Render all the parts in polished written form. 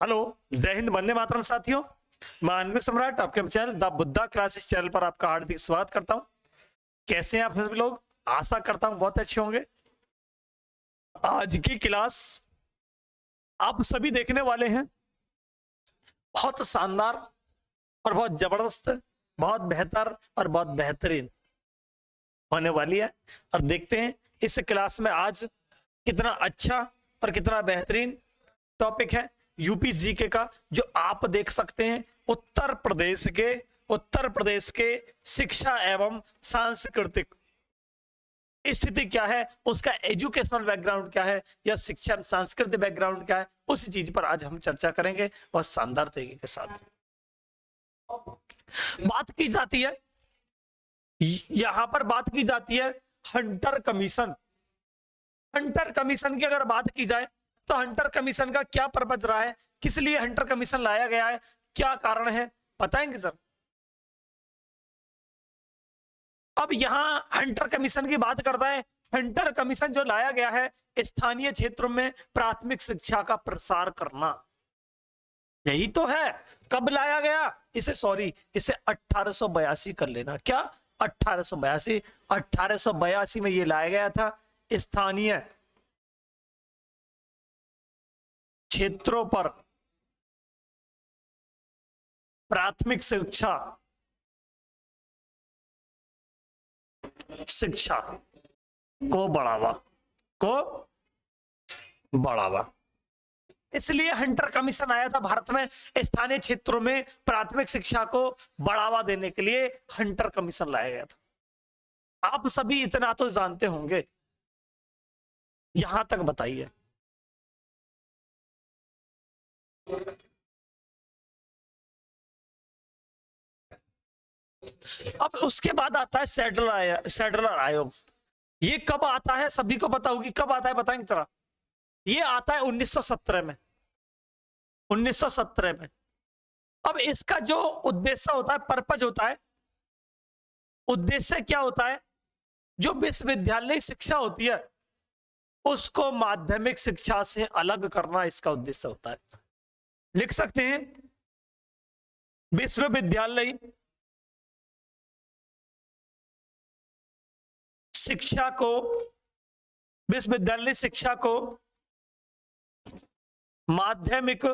Hello, जय हिंद, वंदे मातरम साथियों। मैं अनवित सम्राट आपके channel the Buddha classes channel पर आपका हार्दिक स्वागत करता हूं। कैसे हैं आप सभी लोग? आशा करता हूं बहुत अच्छे होंगे। आज की क्लास आप सभी देखने वाले हैं, बहुत शानदार और बहुत जबरदस्त, बहुत बेहतर और बहुत बेहतरीन होने वाली है। और देखते हैं इस क्लास में आज कितना अच्छा और कितना बेहतरीन टॉपिक है यूपी जीके का, जो आप देख सकते हैं। उत्तर प्रदेश के शिक्षा एवं सांस्कृतिक स्थिति क्या है, उसका एजुकेशनल बैकग्राउंड क्या है, या शिक्षा सांस्कृतिक बैकग्राउंड क्या है, उसी चीज पर आज हम चर्चा करेंगे बहुत शानदार तरीके के साथ। बात की जाती है, यहां पर बात की जाती है हंटर कमीशन। हंटर कमीशन की अगर बात की जाए तो हंटर कमीशन का क्या पर्पज रहा है, किस लिए हंटर कमीशन लाया गया है, क्या कारण है, बताएंगे सर? अब यहां हंटर कमीशन की बात करता है। हंटर कमीशन जो लाया गया है, स्थानीय क्षेत्रों में प्राथमिक शिक्षा का प्रसार करना, यही तो है। कब लाया गया इसे? इसे 1882 कर लेना। क्या 1882? 1882 में ये लाया गया था। स्थानीय क्षेत्रों पर प्राथमिक शिक्षा को बढ़ावा, इसलिए हंटर कमीशन आया था भारत में। स्थानीय क्षेत्रों में प्राथमिक शिक्षा को बढ़ावा देने के लिए हंटर कमीशन लाया गया था। आप सभी इतना तो जानते होंगे, यहां तक बताइए। अब उसके बाद आता है सैडलर आयोग। ये कब आता है? सभी को पता होगी कब आता है, बताएंगे जरा। ये आता है 1917 में। 1917 में। अब इसका जो उद्देश्य होता है, पर्पज होता है, उद्देश्य क्या होता है? जो विश्वविद्यालय शिक्षा होती है उसको माध्यमिक शिक्षा से अलग करना इसका उद्देश्य होता है। लिख सकते हैं, विश्वविद्यालय शिक्षा को माध्यमिक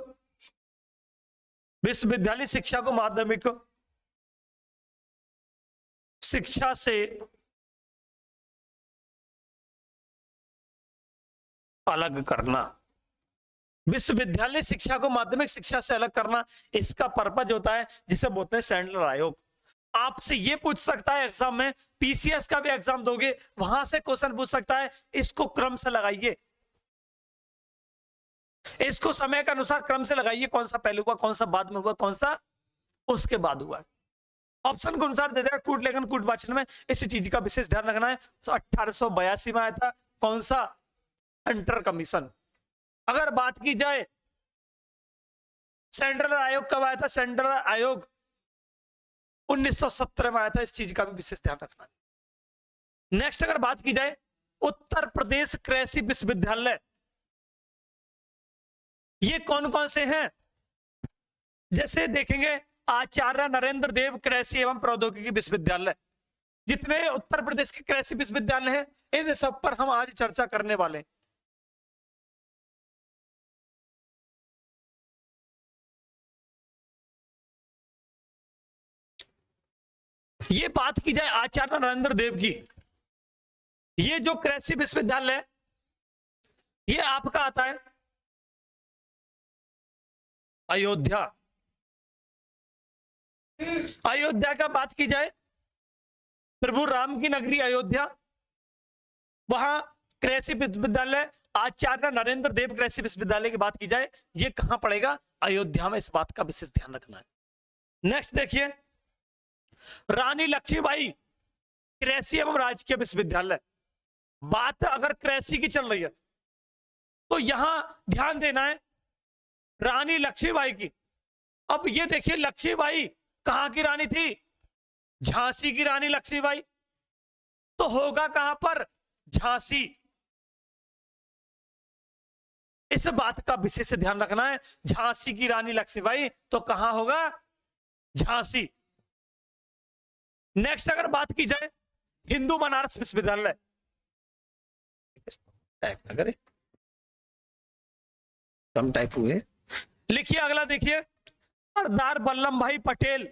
शिक्षा से अलग करना। विश्वविद्यालय शिक्षा को माध्यमिक शिक्षा से अलग करना इसका पर्पज होता है, जिसे बोलते हैं सैडलर आयोग। आपसे ये पूछ सकता है एग्जाम में, पीसीएस का भी एग्जाम दोगे वहां से क्वेश्चन पूछ सकता है, इसको क्रम से लगाइए, इसको समय के अनुसार क्रम से लगाइए, कौन सा पहले हुआ, कौन सा बाद में हुआ, कौन सा उसके बाद हुआ है। ऑप्शन के अनुसार दे देगा, कूट लेखन कूट वाचन में इस चीज का विशेष ध्यान रखना है। तो 1882 में आया था कौन सा? Hunter commission. अगर बात की जाए सेंट्रल आयोग कब आया था? सेंट्रल आयोग 1917 में आया था। इस चीज का भी विशेष ध्यान रखना है। नेक्स्ट अगर बात की जाए उत्तर प्रदेश कृषि विश्वविद्यालय, ये कौन कौन से हैं? जैसे देखेंगे, आचार्य नरेंद्र देव कृषि एवं प्रौद्योगिकी विश्वविद्यालय। जितने उत्तर प्रदेश के कृषि विश्वविद्यालय हैं, इन सब पर हम आज चर्चा करने वाले हैं। ये बात की जाए आचार्य नरेंद्र देव की, ये जो कृषि विश्वविद्यालय ये आपका आता है अयोध्या। अयोध्या का बात की जाए, प्रभु राम की नगरी अयोध्या, वहां कृषि विश्वविद्यालय आचार्य नरेंद्र देव कृषि विश्वविद्यालय की बात की जाए, ये कहां पड़ेगा? अयोध्या में। इस बात का विशेष ध्यान रखना है। नेक्स्ट देखिए, रानी लक्ष्मीबाई कृषि एवं राजकीय विश्वविद्यालय। बात अगर कृषि की चल रही है तो यहां ध्यान देना है रानी लक्ष्मीबाई की। अब ये देखिए, लक्ष्मीबाई कहां की रानी थी? झांसी की रानी लक्ष्मीबाई। तो होगा कहां पर? झांसी। इस बात का विशेष ध्यान रखना है। झांसी की रानी लक्ष्मीबाई तो कहां होगा, झांसी। नेक्स्ट अगर बात की जाए हिंदू बनारस विश्वविद्यालय, अगर कम टाइप हुए, लिखिए अगला, देखिए सरदार वल्लभ भाई पटेल,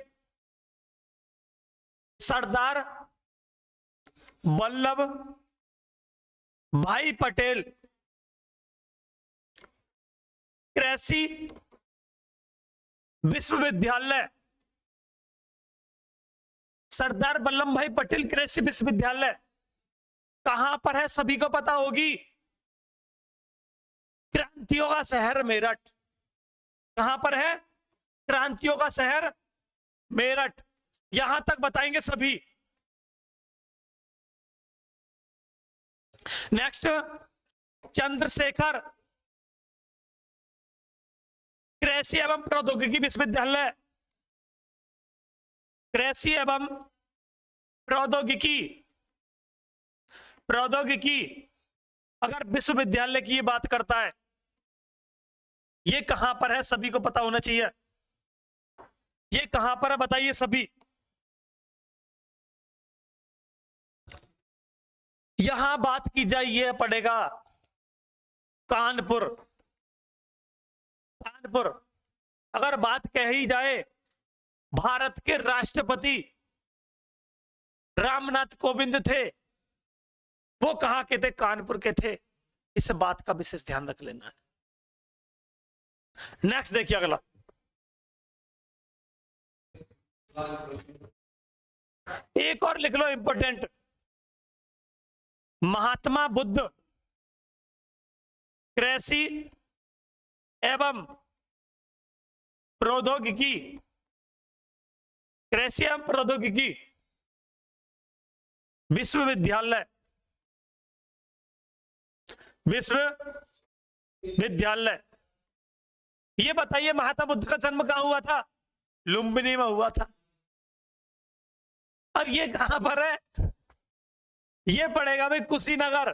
सरदार वल्लभ भाई पटेल कृषि विश्वविद्यालय, सरदार वल्लभ भाई पटेल कृषि विश्वविद्यालय कहां पर है, सभी को पता होगी, क्रांतियों का शहर मेरठ। कहां पर है, क्रांतियों का शहर मेरठ। यहां तक बताएंगे सभी। नेक्स्ट चंद्रशेखर कृषि एवं प्रौद्योगिकी विश्वविद्यालय, कृषि एवं प्रौद्योगिकी, प्रौद्योगिकी अगर विश्वविद्यालय की ये बात करता है, ये कहां पर है, सभी को पता होना चाहिए। ये कहां पर है बताइए सभी। यहां बात की जाए ये पड़ेगा कानपुर, कानपुर। अगर बात कही जाए भारत के राष्ट्रपति रामनाथ कोविंद थे, वो कहां के थे, कानपुर के थे। इस बात का विशेष ध्यान रख लेना है। नेक्स्ट देखिए अगला, एक और लिख लो इंपॉर्टेंट, महात्मा बुद्ध कृषि एवं प्रौद्योगिकी, कृषि एवं प्रौद्योगिकी विश्वविद्यालय, विश्वविद्यालय। ये बताइए महात्मा बुद्ध का जन्म कहां हुआ था, लुम्बिनी में हुआ था। अब ये कहां पर है, ये पड़ेगा भाई कुशीनगर।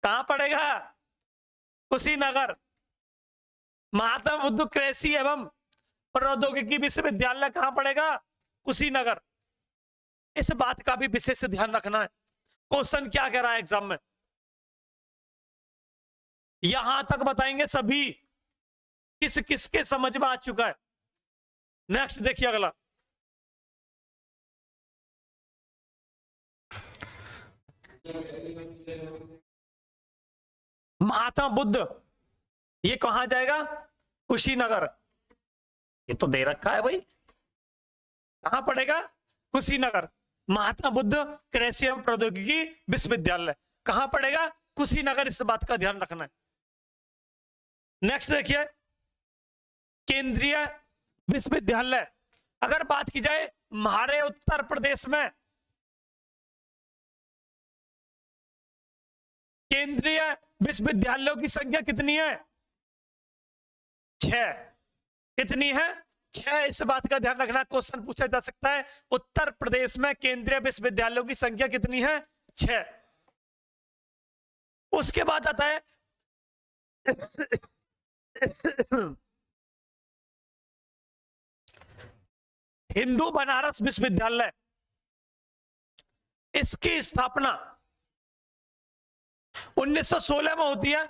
कहां पड़ेगा, कुशीनगर। महात्मा बुद्ध कृषि एवं प्रौद्योगिकी विश्वविद्यालय कहां पड़ेगा, कुशीनगर। इस बात का भी विशेष ध्यान रखना है। क्वेश्चन क्या कह रहा है एग्जाम में, यहां तक बताएंगे सभी, किस किसके समझ में आ चुका है। नेक्स्ट देखिए अगला, महात्मा बुद्ध ये कहां जाएगा, कुशीनगर। ये तो दे रखा है भाई, कहां पड़ेगा, कुशीनगर। महात्मा बुद्ध कृषि एवं प्रौद्योगिकी विश्वविद्यालय कहां पड़ेगा, कुशीनगर। इस बात का ध्यान रखना है। नेक्स्ट देखिए केंद्रीय विश्वविद्यालय, अगर बात की जाए हमारे उत्तर प्रदेश में केंद्रीय विश्वविद्यालयों की संख्या कितनी है, 6। कितनी है, 6। इस बात का ध्यान रखना, क्वेश्चन पूछा जा सकता है उत्तर प्रदेश में केंद्रीय विश्वविद्यालयों की संख्या कितनी है, 6। उसके बाद आता है हिंदू बनारस विश्वविद्यालय। इसकी स्थापना 1916 में होती है।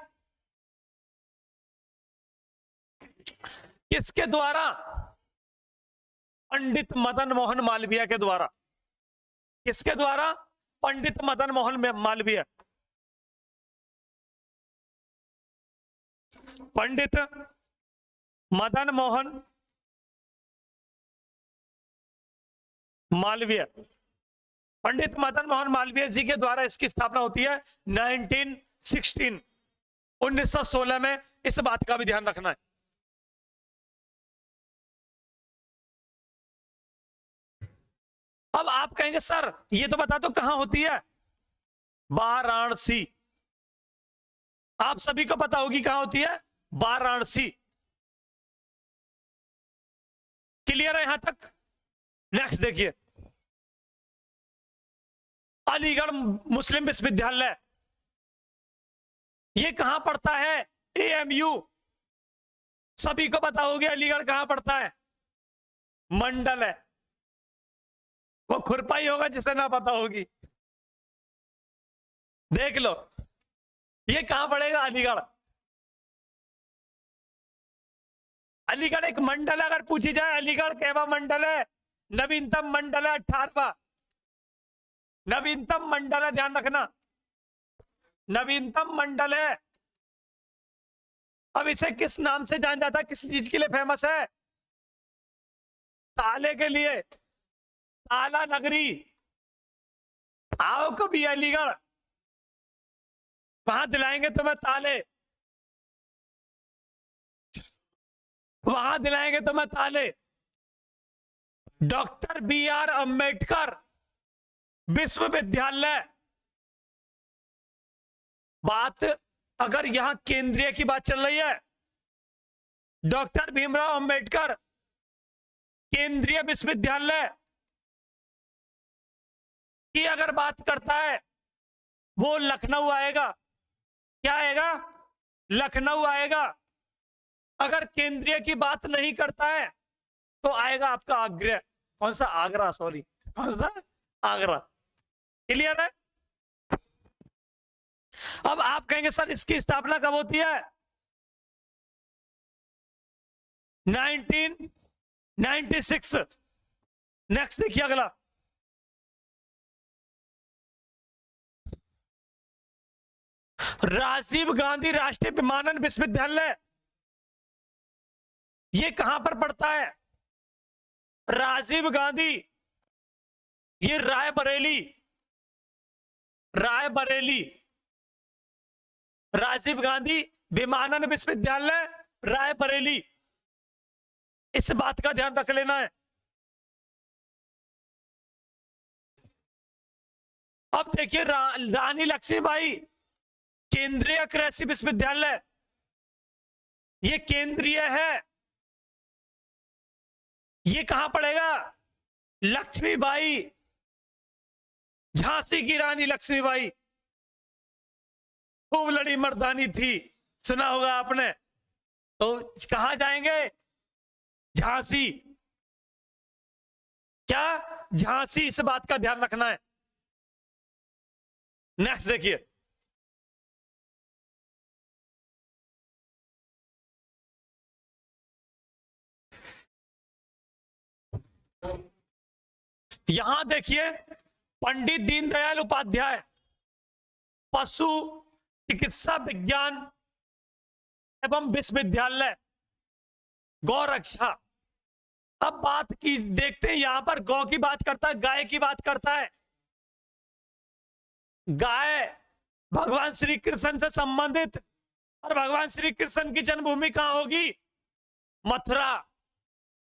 किसके द्वारा, पंडित मदन मोहन मालवीय के द्वारा। किसके द्वारा, पंडित मदन मोहन मालवीय। पंडित मदन मोहन मालवीय, पंडित मदन मोहन मालवीय जी के द्वारा इसकी स्थापना होती है 1916 में। इस बात का भी ध्यान रखना है। अब आप कहेंगे सर ये तो बता दो कहां होती है, वाराणसी। आप सभी को पता होगी कहां होती है, वाराणसी। क्लियर है यहां तक। नेक्स्ट देखिए अलीगढ़ मुस्लिम विश्वविद्यालय, ये कहां पड़ता है, AMU सभी को पता होगा अलीगढ़ कहां पड़ता है, मंडल है। वो खुरपाई होगा जिसे ना पता होगी। देख लो ये कहां पड़ेगा, अलीगढ़। अलीगढ़ एक मंडल है, अगर पूछी जाए अलीगढ़ कैवा मंडल है, नवीनतम मंडल है 18वां, नवीनतम मंडल है, ध्यान रखना नवीनतम मंडल है। अब इसे किस नाम से जाना जाता है, किस चीज के लिए फेमस है, ताले के लिए, ताला नगरी। आओ कभी अलीगढ़, वहां दिलाएंगे तुम्हें ताले, वहां दिलाएंगे तुम्हें ताले। डॉक्टर BR अंबेडकर विश्वविद्यालय। बात अगर यहां केंद्रीय की बात चल रही है, डॉक्टर भीमराव अंबेडकर केंद्रीय विश्वविद्यालय की अगर बात करता है, वो लखनऊ आएगा। क्या आएगा, लखनऊ आएगा। अगर केंद्रीय की बात नहीं करता है तो आएगा आपका आगरा, कौन सा, आगरा, सॉरी कौन सा, आगरा। क्लियर है। अब आप कहेंगे सर इसकी स्थापना कब होती है, 1996। नेक्स्ट देखिए अगला, राजीव गांधी राष्ट्रीय विमानन विश्वविद्यालय, ये कहां पर पड़ता है, राजीव गांधी, ये रायबरेली, रायबरेली, राजीव गांधी विमानन विश्वविद्यालय रायबरेली। इस बात का ध्यान रख लेना है। अब देखिए रानी लक्ष्मीबाई केंद्रीय कृषि विश्वविद्यालय, ये केंद्रीय है, ये कहां पड़ेगा, लक्ष्मीबाई, झांसी की रानी लक्ष्मीबाई, खूब लड़ी मर्दानी थी, सुना होगा आपने। तो कहां जाएंगे, झांसी। क्या, झांसी, इस बात का ध्यान रखना है। नेक्स्ट देखिए, यहां देखिए पंडित दीनदयाल उपाध्याय पशु चिकित्सा विज्ञान एवं विश्वविद्यालय, गौरक्षा। अब बात की देखते हैं, यहां पर गौ की बात करता है, गाय की बात करता है। गाय भगवान श्री कृष्ण से संबंधित, और भगवान श्री कृष्ण की जन्मभूमि कहां होगी, मथुरा।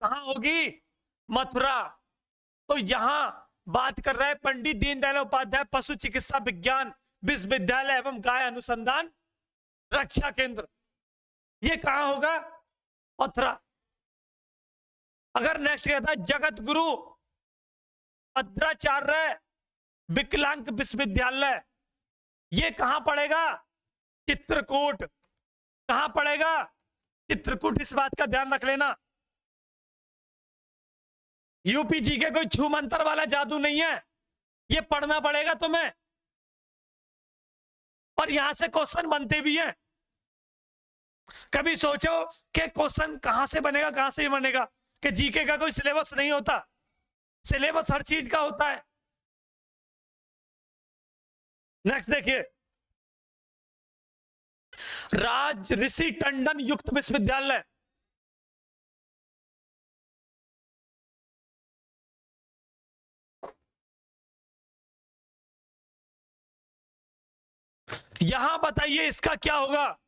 कहां होगी, मथुरा। तो यहां बात कर रहे हैं पंडित दीनदयाल उपाध्याय पशु चिकित्सा विज्ञान विश्वविद्यालय एवं गाय अनुसंधान रक्षा केंद्र, ये कहां होगा, मथुरा। अगर नेक्स्ट कहता है जगत गुरु भद्राचार्य विकलांग विश्वविद्यालय, ये कहां पड़ेगा, चित्रकूट। कहां पड़ेगा, चित्रकूट। इस बात का ध्यान रख लेना। यूपीजी के कोई छू मंतर वाला जादू नहीं है, ये पढ़ना पड़ेगा तुम्हें, और यहां से क्वेश्चन बनते भी हैं। कभी सोचो कि क्वेश्चन कहां से बनेगा, कहां से बनेगा, कि जीके का कोई सिलेबस नहीं होता, सिलेबस हर चीज का होता है। नेक्स्ट देखिए, राज ऋषि टंडन युक्त विश्वविद्यालय, यहां बताइए इसका क्या होगा,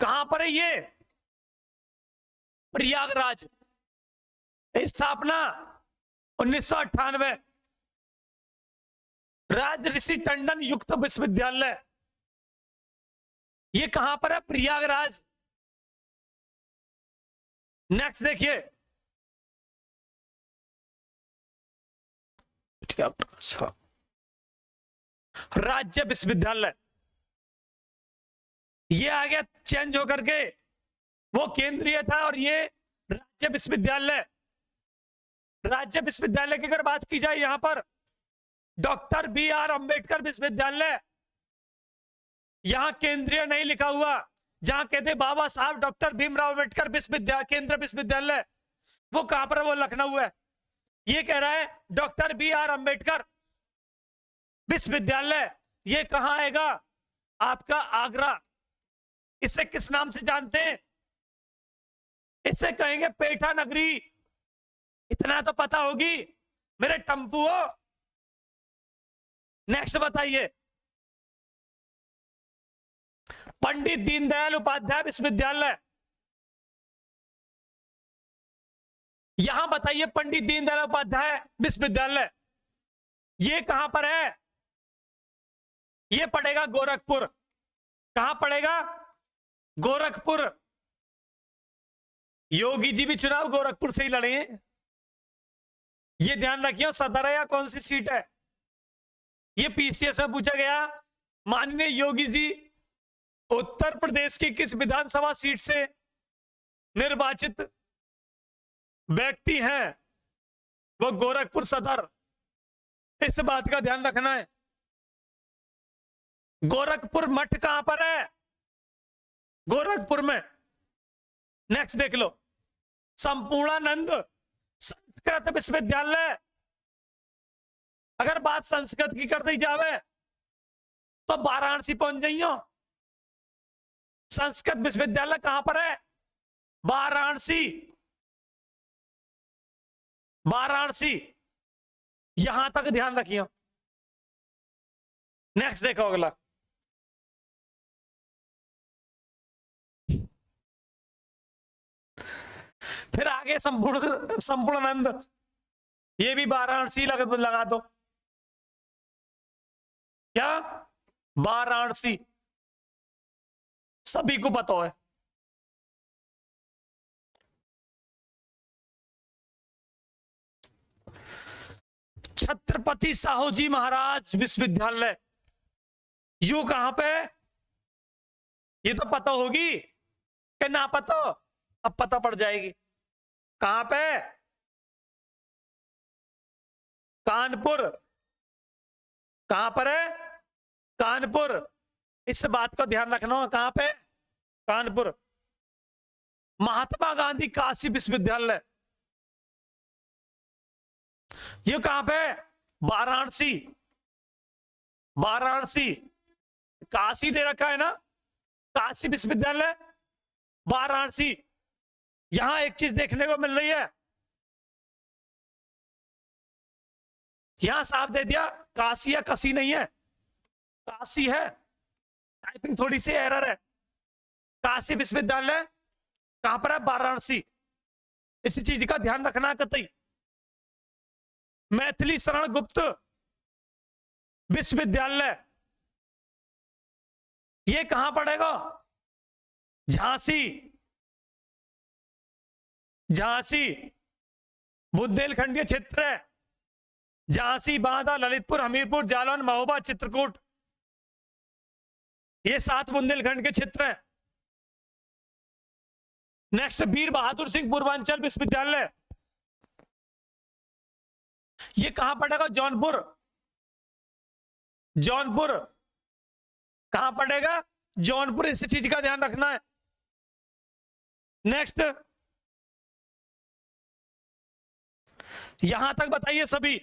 कहां पर है ये, प्रयागराज। स्थापना 1998, राज ऋषि टंडन युक्त विश्वविद्यालय, ये कहां पर है, प्रयागराज। नेक्स्ट देखिए, राज्य विश्वविद्यालय। ये आ गया चेंज होकर के, वो केंद्रीय था और ये राज्य विश्वविद्यालय। राज्य विश्वविद्यालय की अगर बात की जाए, यहां पर डॉक्टर BR अंबेडकर विश्वविद्यालय, यहां केंद्रीय नहीं लिखा हुआ। जहां कहते बाबा साहब डॉक्टर भीमराव अंबेडकर विश्वविद्यालय, केंद्रीय विश्वविद्यालय, वो कहां पर है? वो लखनऊ है। ये कह रहा है डॉक्टर BR अंबेडकर विश्वविद्यालय, ये कहां आएगा? आपका आगरा। इसे किस नाम से जानते हैं? इसे कहेंगे पेठा नगरी। इतना तो पता होगी मेरे टम्पुओ। नेक्स्ट बताइए, पंडित दीनदयाल उपाध्याय विश्वविद्यालय। यहां बताइए पंडित दीनदयाल उपाध्याय विश्वविद्यालय, ये कहां पर है? ये पड़ेगा गोरखपुर। कहां पड़ेगा? गोरखपुर। योगी जी भी चुनाव गोरखपुर से ही लड़े हैं, ये ध्यान रखिए। सदर है या कौन सी सीट है? ये PCS में पूछा गया। माननीय योगी जी उत्तर प्रदेश की किस विधानसभा सीट से निर्वाचित व्यक्ति हैं? वो गोरखपुर सदर। इस बात का ध्यान रखना है। गोरखपुर मठ कहां पर है? गोरखपुर में। नेक्स्ट देख लो, संपूर्णानंद संस्कृत विश्वविद्यालय। अगर बात संस्कृत की कर दी जावे तो वाराणसी पहुंच जाइयो। संस्कृत विश्वविद्यालय कहां पर है? वाराणसी। वाराणसी, यहां तक ध्यान रखियो। नेक्स्ट देखो अगला, फिर आगे संपूर्णानंद, ये भी वाराणसी लगा दो। क्या? वाराणसी, सभी को पता है। छत्रपति साहू जी महाराज विश्वविद्यालय, यू कहां पे? ये तो पता होगी कि ना पता? अब पता पड़ जाएगी। कहां पे? कानपुर। कहां पर है? कानपुर। इस बात को ध्यान रखना। कहां पे? कानपुर। महात्मा गांधी काशी विश्वविद्यालय, ये कहां पे? वाराणसी। वाराणसी, काशी दे रखा है ना, काशी विश्वविद्यालय वाराणसी। यहां एक चीज देखने को मिल रही है, यहां साफ दे दिया काशी या कसी नहीं है, काशी है। टाइपिंग थोड़ी सी एरर है। काशी विश्वविद्यालय कहां पर है? वाराणसी। इसी चीज का ध्यान रखना कतई। मैथिली शरण गुप्त विश्वविद्यालय, ये कहां पड़ेगा? झांसी। झांसी बुंदेलखंडीय क्षेत्र है। झांसी, बांदा, ललितपुर, हमीरपुर, जालौन, महोबा, चित्रकूट, ये 7 बुंदेलखंड के क्षेत्र हैं। नेक्स्ट, वीर बहादुर सिंह पूर्वांचल विश्वविद्यालय, ये कहां पड़ेगा? जौनपुर। जौनपुर कहां पड़ेगा? जौनपुर। इस चीज का ध्यान रखना है। नेक्स्ट, यहां तक बताइए सभी।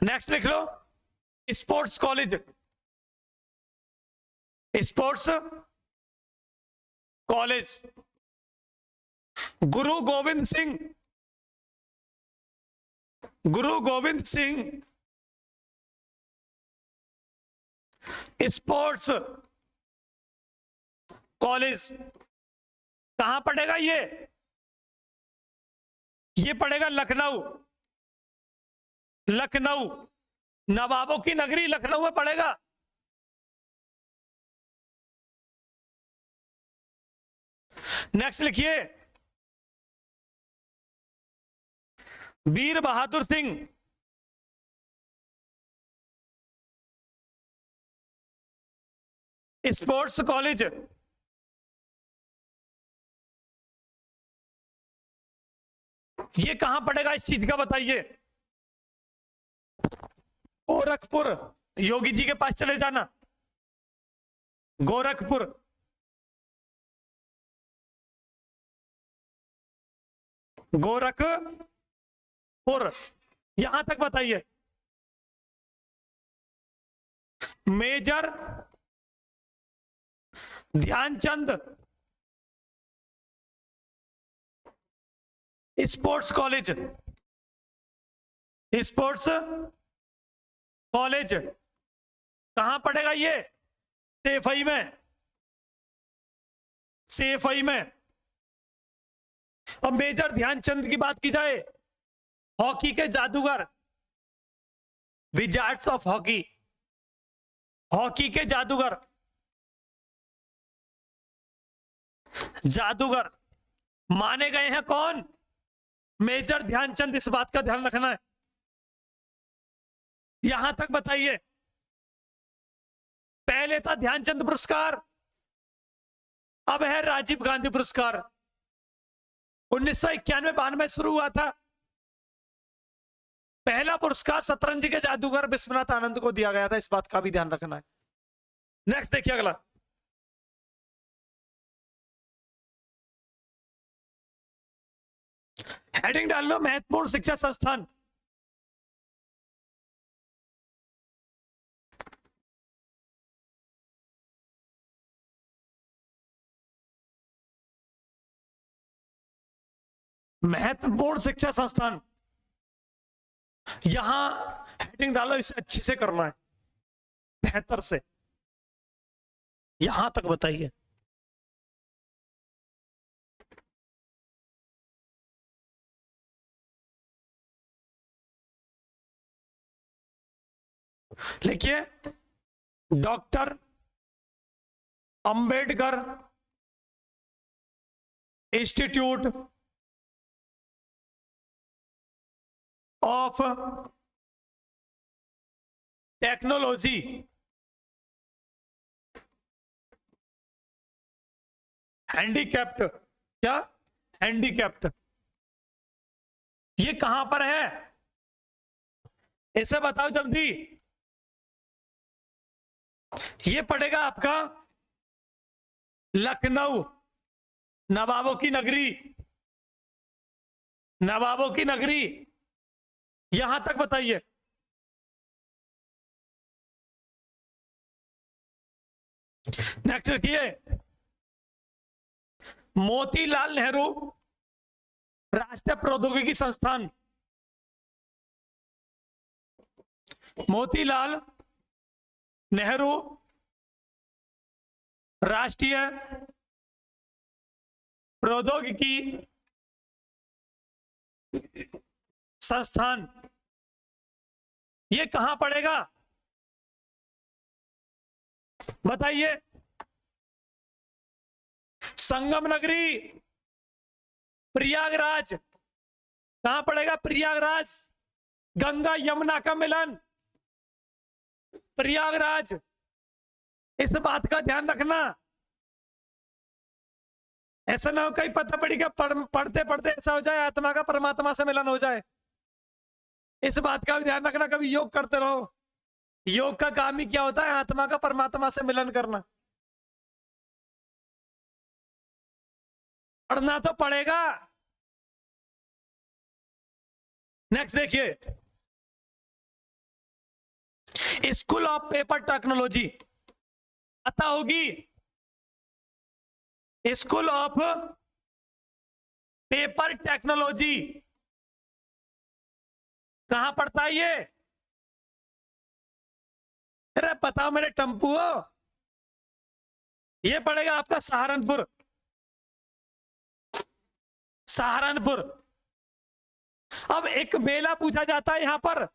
नेक्स्ट लिख लो, स्पोर्ट्स कॉलेज। स्पोर्ट्स कॉलेज, गुरु गोविंद सिंह, गुरु गोविंद सिंह स्पोर्ट्स कॉलेज कहां पड़ेगा? ये पड़ेगा लखनऊ। लखनऊ, नवाबों की नगरी लखनऊ में पड़ेगा। नेक्स्ट लिखिए, वीर बहादुर सिंह स्पोर्ट्स कॉलेज ये कहां पड़ेगा, इस चीज का बताइए। गोरखपुर, योगी जी के पास चले जाना, गोरखपुर। गोरखपुर, यहां तक बताइए। Major Dhyan Chand sports college, sports college कहां पड़ेगा ये, सेफई में, सेफई में। अब मेजर ध्यानचंद की बात की जाए, हॉकी के जादूगर, विजार्ड्स ऑफ हॉकी, हॉकी के जादूगर, जादूगर माने गए हैं कौन, मेजर ध्यानचंद। इस बात का ध्यान रखना है। यहां तक बताइए। पहले था ध्यानचंद पुरस्कार, अब है राजीव गांधी पुरस्कार। 1991-92 शुरू हुआ था। पहला पुरस्कार शतरंज के जादूगर विश्वनाथ आनंद को दिया गया था, इस बात का भी ध्यान रखना है। नेक्स्ट देखिए अगला, हेडिंग डाल लो, महत्वपूर्ण शिक्षा संस्थान। महत्वपूर्ण शिक्षा संस्थान, यहां हेडिंग डालो, इसे अच्छे से करना है, बेहतर से। यहां तक बताइए। लिखिए, doctor Ambedkar institute of technology, handicapped, क्या हैंडीकैप्ट, ये कहां पर है, इसे बताओ जल्दी। ये पड़ेगा आपका लखनऊ, नवाबों की नगरी, नवाबों की नगरी। यहां तक बताइए। नेक्स्ट देखिए, मोतीलाल नेहरू राष्ट्रीय प्रौद्योगिकी संस्थान, मोतीलाल नेहरू राष्ट्रीय प्रौद्योगिकी संस्थान, ये कहां पड़ेगा बताइए। संगम नगरी, प्रयागराज, कहां पड़ेगा, प्रयागराज, गंगा यमुना का मिलन, प्रयागराज। इस बात का ध्यान रखना, ऐसा ना हो कहीं पता पड़ेगा पढ़ते पढ़ते ऐसा हो जाए आत्मा का परमात्मा से मिलन हो जाए। इस बात का भी ध्यान रखना, कभी योग करते रहो, योग का काम ही क्या होता है, आत्मा का परमात्मा से मिलन करना। पढ़ना तो पड़ेगा। नेक्स्ट देखिए, स्कूल ऑफ पेपर टेक्नोलॉजी, पता होगी, स्कूल ऑफ पेपर टेक्नोलॉजी कहां पड़ता है ये, अरे बताओ मेरे टम्पू हो, ये पड़ेगा आपका सहारनपुर, सहारनपुर। अब एक मेला पूछा जाता है यहां पर,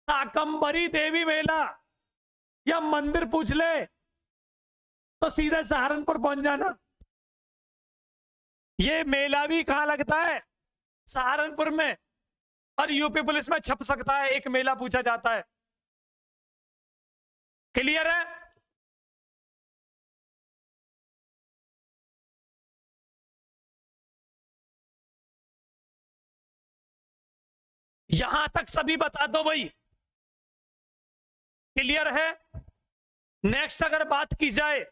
शाकंभरी देवी मेला, या मंदिर पूछ ले तो सीधे सहारनपुर पहुंच जाना। ये मेला भी कहां लगता है? सहारनपुर में। और यूपी पुलिस में छप सकता है, एक मेला पूछा जाता है। क्लियर है? यहां तक सभी बता दो भाई। क्लियर है? नेक्स्ट अगर बात की जाए,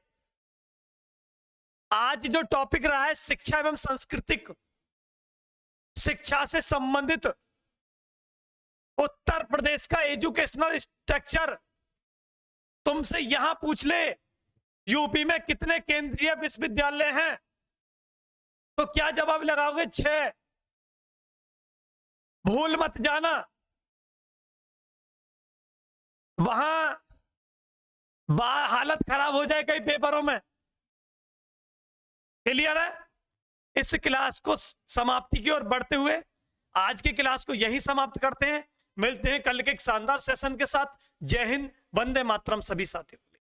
आज जो टॉपिक रहा है शिक्षा एवं सांस्कृतिक, शिक्षा से संबंधित उत्तर प्रदेश का एजुकेशनल स्ट्रक्चर, तुमसे यहां पूछ ले यूपी में कितने केंद्रीय विश्वविद्यालय हैं, तो क्या जवाब लगाओगे? 6। भूल मत जाना, वहां हालत खराब हो जाए कई पेपरों में। क्लियर है? इस क्लास को समाप्ति की ओर बढ़ते हुए आज की क्लास को यहीं समाप्त करते हैं। मिलते हैं कल के एक शानदार सेशन के साथ। जय हिंद, वंदे मातरम सभी साथियों।